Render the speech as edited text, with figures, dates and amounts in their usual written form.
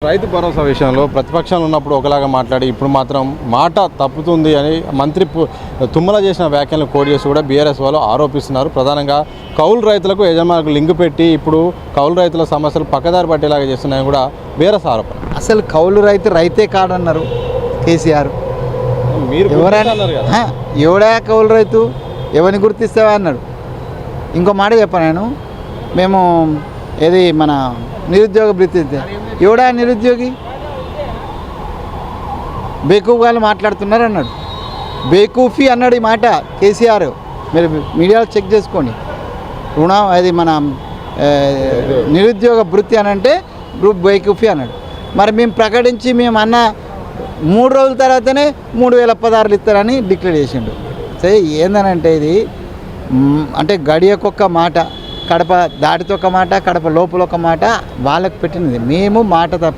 రైతు భరోసా విషయంలో ప్రతిపక్షాలు ఉన్నప్పుడు ఒకలాగా మాట్లాడి ఇప్పుడు మాత్రం మాట తప్పుతుంది అని మంత్రి తుమ్మల చేసిన వ్యాఖ్యలను కోడ్ చేసి కూడా బీఆర్ఎస్ వాళ్ళు ఆరోపిస్తున్నారు. ప్రధానంగా కౌలు రైతులకు యజమానులకు లింక్ పెట్టి ఇప్పుడు కౌలు రైతుల సమస్యలు పక్కదారి పట్టేలాగా చేస్తున్నాయని కూడా బీఆర్ఎస్ ఆరోపణ. అసలు కౌలు రైతు రైతే కాడన్నారు కేసీఆర్. మీరు ఎవడా కౌలు రైతు ఎవరిని గుర్తిస్తావా అన్నాడు. ఇంకో మాట చెప్పాను నేను, మేము ఏది మన నిరుద్యోగ భృతి ఎవడా నిరుద్యోగి బేకూఫ్గాలు మాట్లాడుతున్నారు అన్నాడు. బేకూఫీ అన్నాడు ఈ మాట కేసీఆర్. మీరు మీడియాలో చెక్ చేసుకోండి. అది మన నిరుద్యోగ భృతి అని అంటే బేకూఫీ అన్నాడు. మరి మేము ప్రకటించి మేము అన్న 3 రోజుల తర్వాతనే 3016 ఇస్తారని డిక్లేర్ చేసిండు. సరే ఏందనంటే ఇది అంటే గడియకొక్క మాట, కడప దాటితో ఒక మాట, కడప లోపల ఒక మాట వాళ్ళకు పెట్టినది. మేము మాట తప్పే